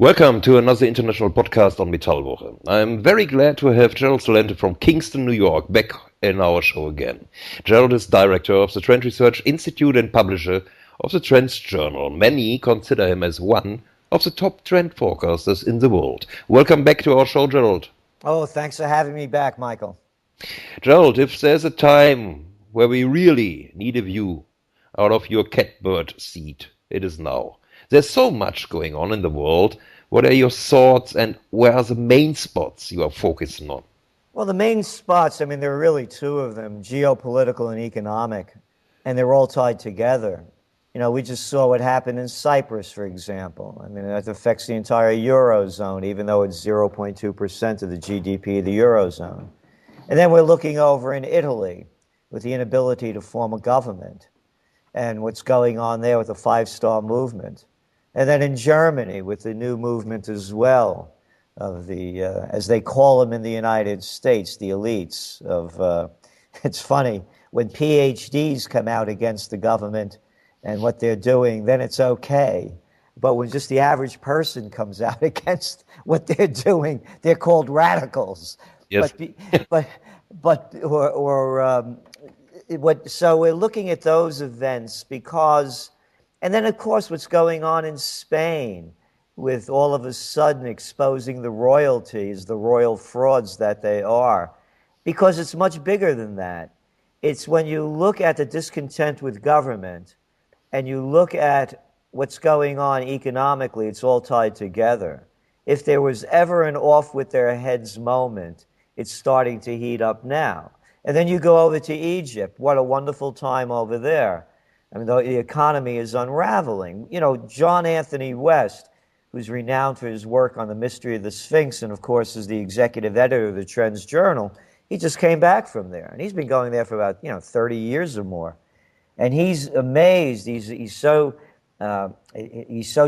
Welcome to another international podcast on MetallWoche. I'm very glad to have Gerald Celente from Kingston, New York, back in our show again. Gerald is director of the TrendsResearchInstitute and publisher of the TrendsJournal. Many consider him as one of the top trend forecasters in the world. Welcome back to our show, Gerald. Oh, thanks for having me back, Michael. Gerald, if there's a time where we really need a view out of your catbird seat, it is now. There's so much going on in the world. What are your thoughts and where are the main spots you are focusing on? Well, the main spots, there are really two of them, geopolitical and economic, and they're all tied together. We just saw what happened in Cyprus, for example. That affects the entire Eurozone, even though it's 0.2% of the GDP of the Eurozone. And then we're looking over in Italy with the inability to form a government and what's going on there with the five-star movement. And then in Germany with the new movement as well of the, as they call them in the United States, the elites of, it's funny, when PhDs come out against the government and what they're doing, then it's okay. But when just the average person comes out against what they're doing, they're called radicals. Yes. So we're looking at those events because, and then of course what's going on in Spain with all of a sudden exposing the royalties, the royal frauds that they are, because it's much bigger than that. It's when you look at the discontent with government and you look at what's going on economically, it's all tied together. If there was ever an off with their heads moment, it's starting to heat up now. And then you go over to Egypt. What a wonderful time over there. The economy is unraveling. John Anthony West, who's renowned for his work on the mystery of the Sphinx and, of course, is the executive editor of the Trends he just came back from there. And he's been going there for about, 30 years or more. And he's amazed. He's so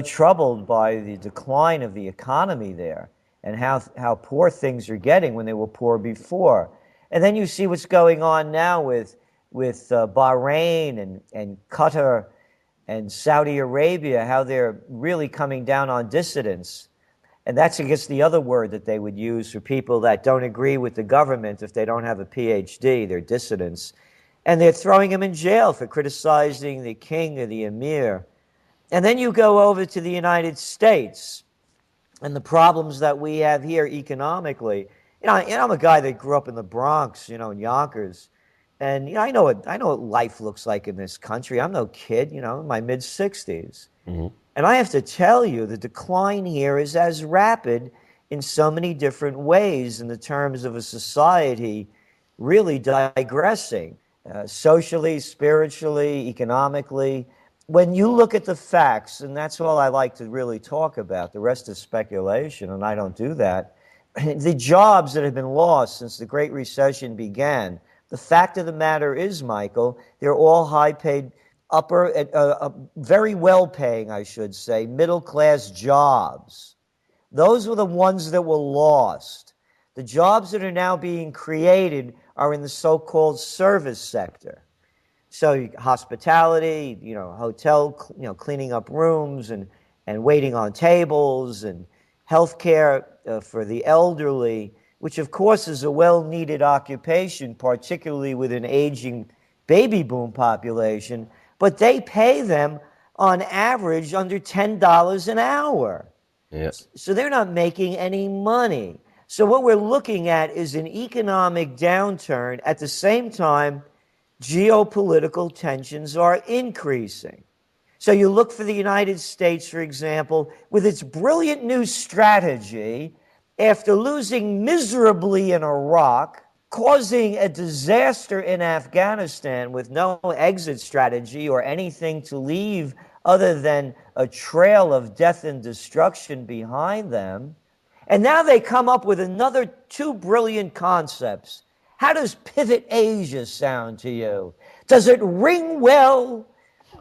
troubled by the decline of the economy there and how poor things are getting when they were poor before. And then you see what's going on now with Bahrain and Qatar and Saudi Arabia, how they're really coming down on dissidents. And that's, I guess, the other word that they would use for people that don't agree with the government if they don't have a PhD, they're dissidents. And they're throwing them in jail for criticizing the king or the emir. And then you go over to the United States and the problems that we have here economically. I'm a guy that grew up in the Bronx, in Yonkers. And I know what life looks like in this country. I'm no kid, in my mid-60s. Mm-hmm. And I have to tell you, the decline here is as rapid in so many different ways in the terms of a society really digressing, socially, spiritually, economically. When you look at the facts, and that's all I like to really talk about, the rest is speculation, and I don't do that. The jobs that have been lost since the Great Recession began, the fact of the matter is, Michael, they're all high-paid, very well-paying, I should say, middle-class jobs. Those were the ones that were lost. The jobs that are now being created are in the so-called service sector. So hospitality, hotel, cleaning up rooms and waiting on tables and healthcare for the elderly, which of course is a well-needed occupation, particularly with an aging baby boom population, but they pay them on average under $10 an hour. Yes. So they're not making any money. So what we're looking at is an economic downturn. At the same time, geopolitical tensions are increasing. So you look for the United States, for example, with its brilliant new strategy, after losing miserably in Iraq, causing a disaster in Afghanistan with no exit strategy or anything to leave other than a trail of death and destruction behind them. And now they come up with another two brilliant concepts. How does Pivot Asia sound to you? Does it ring well?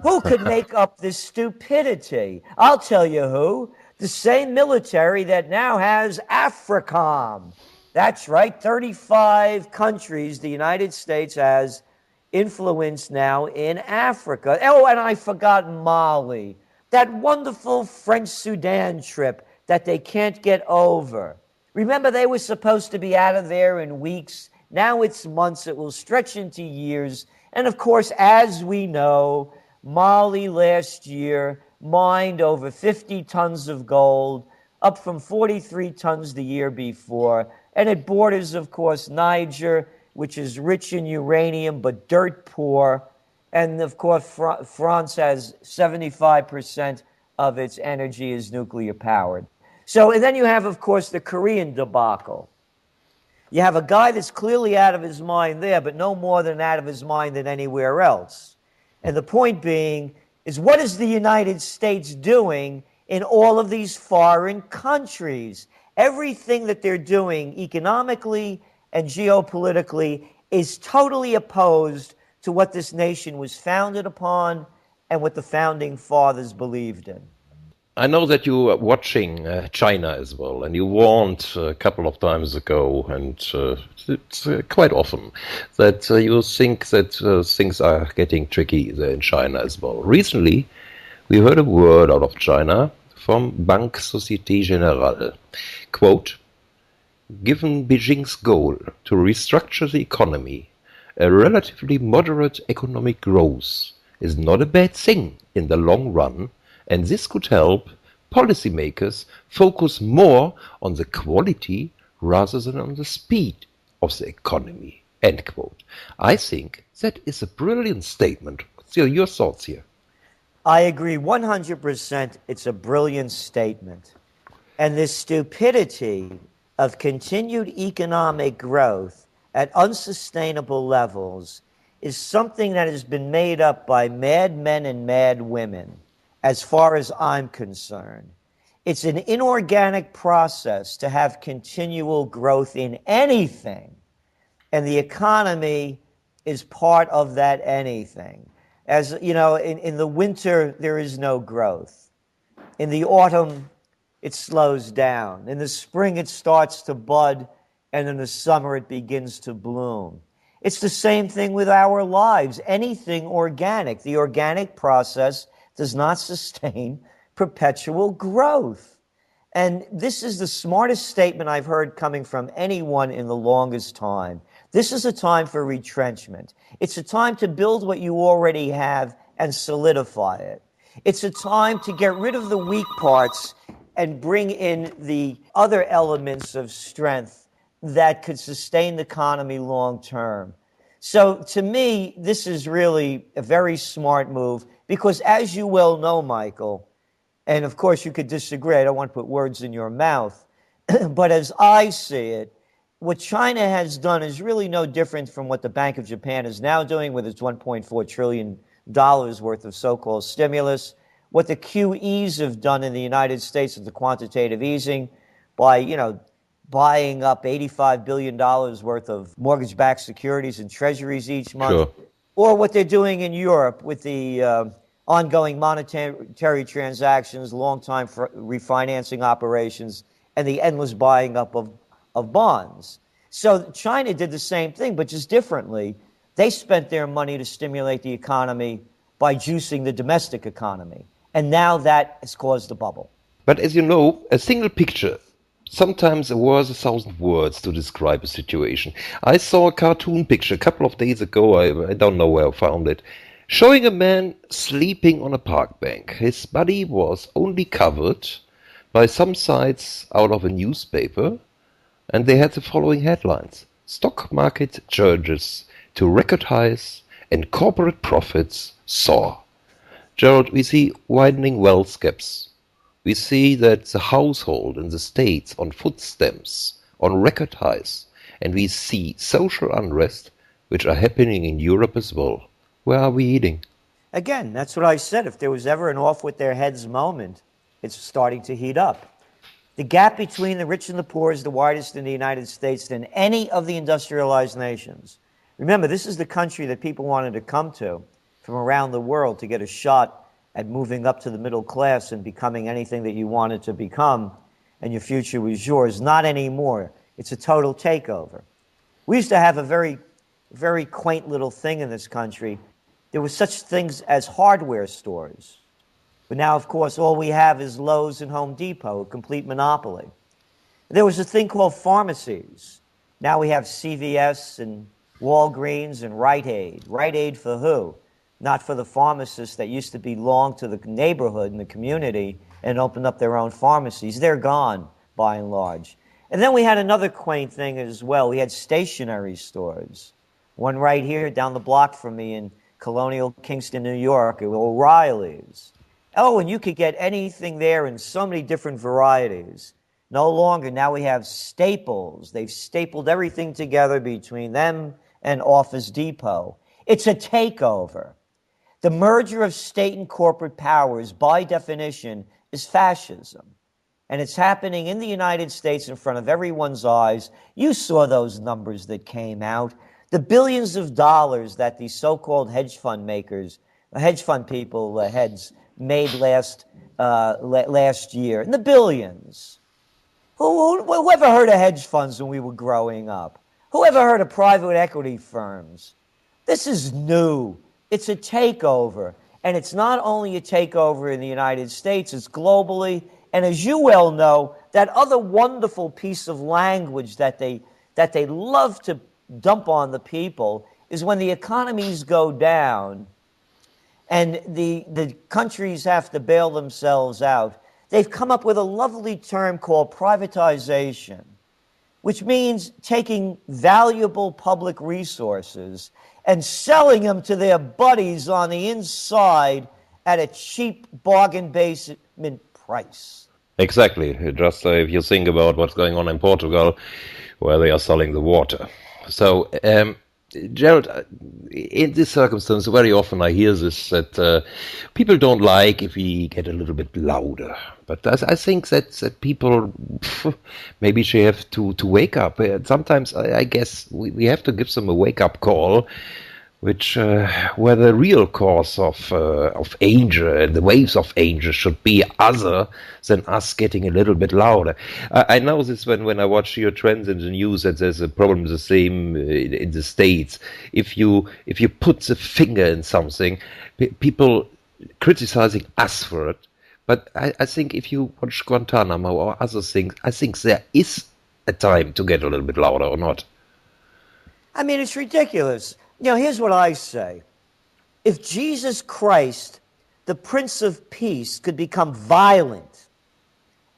Who could make up this stupidity? I'll tell you who. The same military that now has AFRICOM. That's right, 35 countries the United States has influence now in Africa. Oh, and I forgot Mali. That wonderful French Sudan trip that they can't get over. Remember, they were supposed to be out of there in weeks. Now it's months. It will stretch into years. And of course, as we know, Mali last year mined over 50 tons of gold, up from 43 tons the year before. And it borders, of course, Niger, which is rich in uranium but dirt poor. And of course, France has 75% of its energy is nuclear powered. So, and then you have, of course, the Korean debacle. You have a guy that's clearly out of his mind there, but no more than out of his mind than anywhere else. And the point being is, what is the United States doing in all of these foreign countries? Everything that they're doing economically and geopolitically is totally opposed to what this nation was founded upon and what the founding fathers believed in. I know that you are watching China as well, and you warned a couple of times ago, and it's quite often, that you think that things are getting tricky there in China as well. Recently, we heard a word out of China from Banque Société Générale. Quote, given Beijing's goal to restructure the economy, a relatively moderate economic growth is not a bad thing in the long run, and this could help policymakers focus more on the quality rather than on the speed of the economy. End quote. I think that is a brilliant statement. What's your thoughts here? I agree 100%. It's a brilliant statement. And this stupidity of continued economic growth at unsustainable levels is something that has been made up by mad men and mad women, as far as I'm concerned. It's an inorganic process to have continual growth in anything, and the economy is part of that anything. As you know, in the winter, there is no growth. In the autumn, it slows down. In the spring, it starts to bud, and in the summer, it begins to bloom. It's the same thing with our lives. Anything organic. The organic process does not sustain perpetual growth. And this is the smartest statement I've heard coming from anyone in the longest time. This is a time for retrenchment. It's a time to build what you already have and solidify it. It's a time to get rid of the weak parts and bring in the other elements of strength that could sustain the economy long term. So to me, this is really a very smart move because, as you well know, Michael, and of course you could disagree, I don't want to put words in your mouth, but as I see it, what China has done is really no different from what the Bank of Japan is now doing with its $1.4 trillion worth of so-called stimulus, what the QEs have done in the United States with the quantitative easing by, buying up $85 billion worth of mortgage-backed securities and treasuries each month, Sure. or what they're doing in Europe with the ongoing monetary transactions, long-time refinancing operations, and the endless buying up of bonds. So China did the same thing, but just differently. They spent their money to stimulate the economy by juicing the domestic economy, and now that has caused a bubble. But as you know, a single picture sometimes worth 1,000 words to describe a situation. I saw a cartoon picture a couple of days ago, I don't know where I found it, showing a man sleeping on a park bench. His body was only covered by some sides out of a newspaper, and they had the following headlines: stock market surges to record highs and corporate profits soar. Gerald, we see widening wealth gaps. We see that the household in the States on food stamps, on record highs, and we see social unrest, which are happening in Europe as well. Where are we heading? Again, that's what I said. If there was ever an off with their heads moment, it's starting to heat up. The gap between the rich and the poor is the widest in the United States than any of the industrialized nations. Remember, this is the country that people wanted to come to from around the world to get a shot at moving up to the middle class and becoming anything that you wanted to become, and your future was yours. Not anymore. It's a total takeover. We used to have a very, very quaint little thing in this country. There were such things as hardware stores. But now, of course, all we have is Lowe's and Home Depot, a complete monopoly. There was a thing called pharmacies. Now we have CVS and Walgreens and Rite Aid. Rite Aid for who? Not for the pharmacists that used to belong to the neighborhood and the community and opened up their own pharmacies. They're gone, by and large. And then we had another quaint thing as well. We had stationery stores. One right here down the block from me in Colonial Kingston, New York, O'Reilly's. Oh, and you could get anything there in so many different varieties. No longer. Now we have Staples. They've stapled everything together between them and Office Depot. It's a takeover. The merger of state and corporate powers, by definition, is fascism. And it's happening in the United States in front of everyone's eyes. You saw those numbers that came out. The billions of dollars that these so-called hedge fund people, heads, made last year. In the billions. Who ever heard of hedge funds when we were growing up? Who ever heard of private equity firms? This is new. It's a takeover. And it's not only a takeover in the United States, it's globally. And as you well know, that other wonderful piece of language that they love to dump on the people is when the economies go down and the countries have to bail themselves out. They've come up with a lovely term called privatization, which means taking valuable public resources and selling them to their buddies on the inside at a cheap bargain basement price. Exactly. Just if you think about what's going on in Portugal, where they are selling the water. So, Gerald, in this circumstance, very often I hear this, that people don't like if we get a little bit louder. But I think that people maybe should have to wake up. Sometimes I guess we have to give them a wake-up call, which where the real cause of anger and the waves of anger should be other than us getting a little bit louder. I know this when I watch your trends in the news, that there's a problem the same in the States. If you put the finger in something, people criticizing us for it. But I think if you watch Guantanamo or other things, I think there is a time to get a little bit louder, or not? I mean, it's ridiculous. Here's what I say. If Jesus Christ, the Prince of Peace, could become violent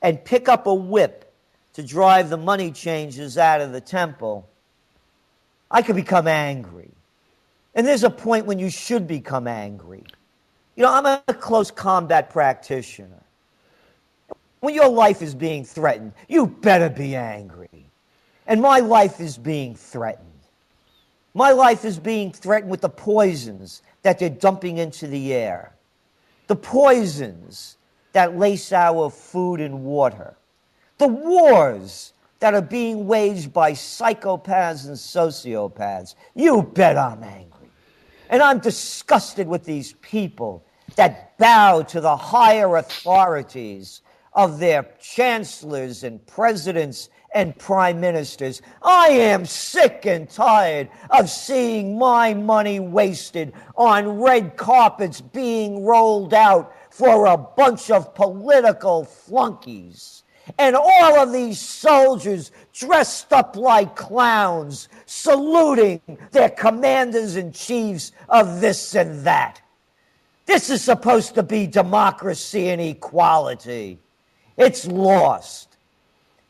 and pick up a whip to drive the money changers out of the temple, I could become angry. And there's a point when you should become angry. I'm a close combat practitioner. When your life is being threatened, you better be angry. And my life is being threatened. My life is being threatened with the poisons that they're dumping into the air. The poisons that lace our food and water. The wars that are being waged by psychopaths and sociopaths. You bet I'm angry. And I'm disgusted with these people that bow to the higher authorities of their chancellors and presidents and prime ministers. I am sick and tired of seeing my money wasted on red carpets being rolled out for a bunch of political flunkies. And all of these soldiers dressed up like clowns, saluting their commanders and chiefs of this and that. This is supposed to be democracy and equality. It's lost.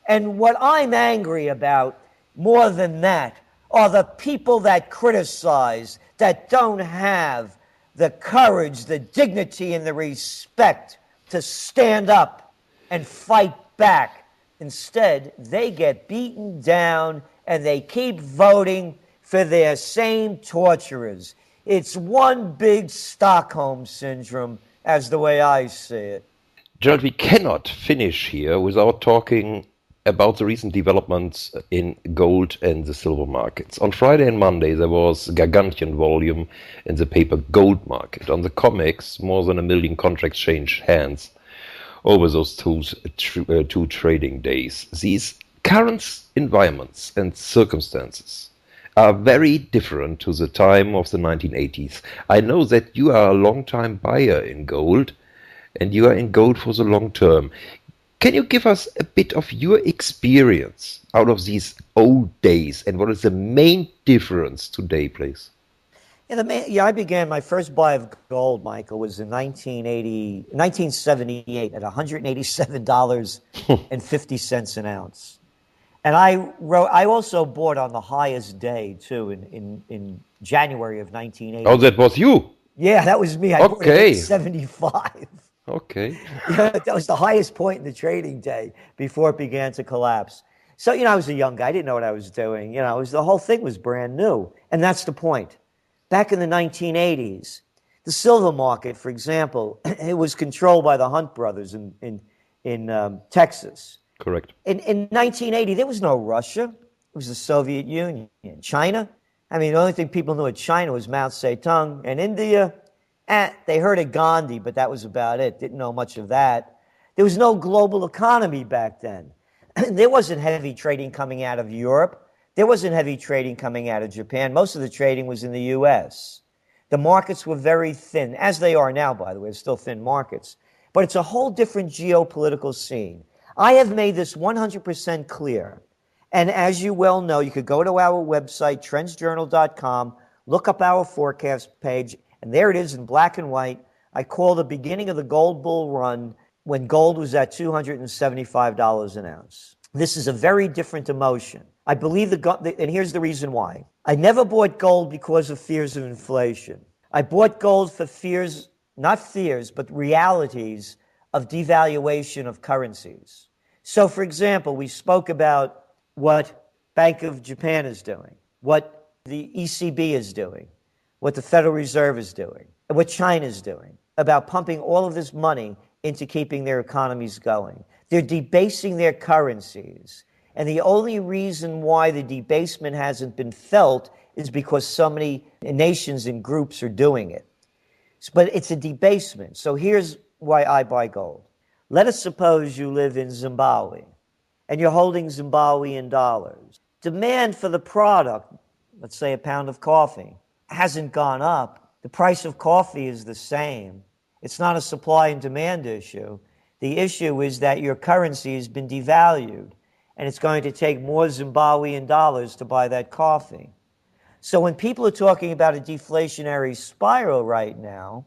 And what I'm angry about more than that are the people that criticize, that don't have the courage, the dignity, and the respect to stand up and fight back. Instead, they get beaten down and they keep voting for their same torturers. It's one big Stockholm Syndrome, as the way I see it. Gerald, we cannot finish here without talking about the recent developments in gold and the silver markets. On Friday and Monday, there was gargantuan volume in the paper gold market. On the COMEX, more than 1 million contracts changed hands over those two trading days. These current environments and circumstances are very different to the time of the 1980s. I know that you are a long-time buyer in gold, and you are in gold for the long term. Can you give us a bit of your experience out of these old days, and what is the main difference today, please? I began my first buy of gold, Michael, was in 1978 at $187.50 an ounce. And I also bought on the highest day, too, in January of 1980. Oh, that was you? Yeah, that was me. I bought it at 75. Okay. That was the highest point in the trading day before it began to collapse. So, I was a young guy. I didn't know what I was doing. The whole thing was brand new. And that's the point. Back in the 1980s, the silver market, for example, it was controlled by the Hunt brothers in Texas. Correct. In 1980, there was no Russia. It was the Soviet Union. China, the only thing people knew of China was Mao Zedong. And India, they heard of Gandhi, but that was about it. Didn't know much of that. There was no global economy back then. There wasn't heavy trading coming out of Europe. There wasn't heavy trading coming out of Japan. Most of the trading was in the U.S. The markets were very thin, as they are now, by the way. They're still thin markets. But it's a whole different geopolitical scene. I have made this 100% clear. And as you well know, you could go to our website, TrendsJournal.com, look up our forecast page, and there it is in black and white. I call the beginning of the gold bull run when gold was at $275 an ounce. This is a very different emotion. I believe and here's the reason why. I never bought gold because of fears of inflation. I bought gold for fears, not fears, but realities of devaluation of currencies. So, for example, we spoke about what Bank of Japan is doing, what the ECB is doing, what the Federal Reserve is doing, and what China is doing about pumping all of this money into keeping their economies going. They're debasing their currencies. And the only reason why the debasement hasn't been felt is because so many nations and groups are doing it. But it's a debasement. So here's why I buy gold. Let us suppose you live in Zimbabwe and you're holding Zimbabwean dollars. Demand for the product, let's say a pound of coffee, hasn't gone up. The price of coffee is the same. It's not a supply and demand issue. The issue is that your currency has been devalued, and it's going to take more Zimbabwean dollars to buy that coffee. So when people are talking about a deflationary spiral right now,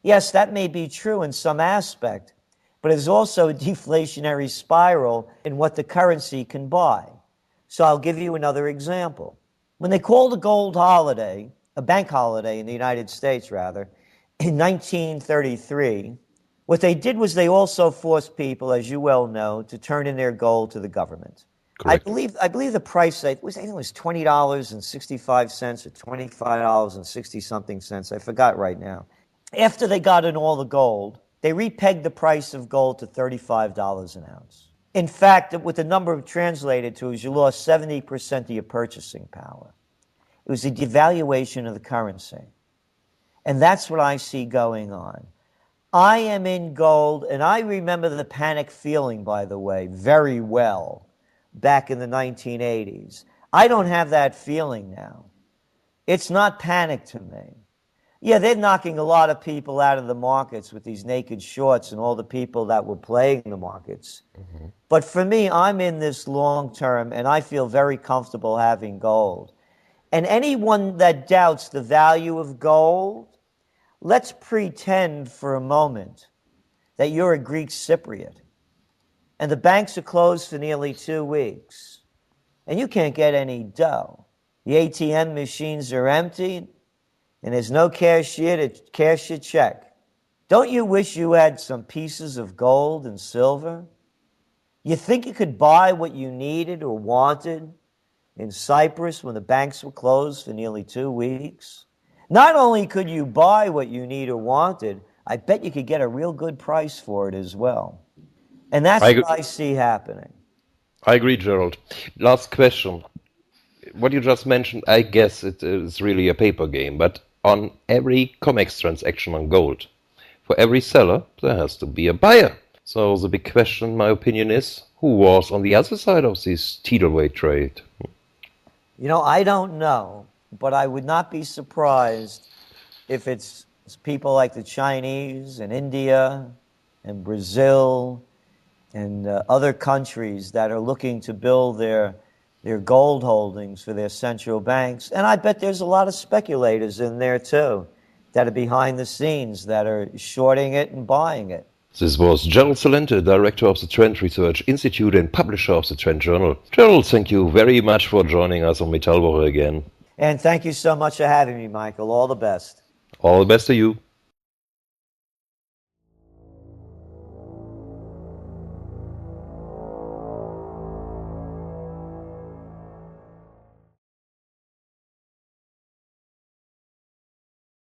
yes, that may be true in some aspect, but it's also a deflationary spiral in what the currency can buy. So I'll give you another example. When they called a gold holiday, a bank holiday in the United States rather, in 1933, what they did was they also forced people, as you well know, to turn in their gold to the government. Correct. I believe the price was, I think it was $20.65 or $25.60 something cents. I forgot right now. After they got in all the gold, they repegged the price of gold to $35 an ounce. In fact, with the number translated to is you lost 70% of your purchasing power. It was a devaluation of the currency. And that's what I see going on. I am in gold, and I remember the panic feeling, by the way, very well back in the 1980s. I don't have that feeling now. It's not panic to me. Yeah, they're knocking a lot of people out of the markets with these naked shorts and all the people that were playing the markets. Mm-hmm. But for me, I'm in this long term, and I feel very comfortable having gold. And anyone that doubts the value of gold, let's pretend for a moment that you're a Greek Cypriot and the banks are closed for nearly 2 weeks and you can't get any dough. The ATM machines are empty and there's no cashier to cash your check. Don't you wish you had some pieces of gold and silver? You think you could buy what you needed or wanted in Cyprus when the banks were closed for nearly 2 weeks? Not only could you buy what you need or wanted, I bet you could get a real good price for it as well. And that's what I see happening. I agree, Gerald. Last question. What you just mentioned, I guess it is really a paper game, but on every COMEX transaction on gold, for every seller, there has to be a buyer. So the big question, in my opinion, is who was on the other side of this tidal-wave trade? I don't know. But I would not be surprised if it's people like the Chinese and India and Brazil and other countries that are looking to build their gold holdings for their central banks. And I bet there's a lot of speculators in there too that are behind the scenes that are shorting it and buying it. This was Gerald Celente, director of the Trend Research Institute and publisher of the Trend Journal. Gerald, thank you very much for joining us on MetallWoche again. And thank you so much for having me, Michael. All the best. All the best to you.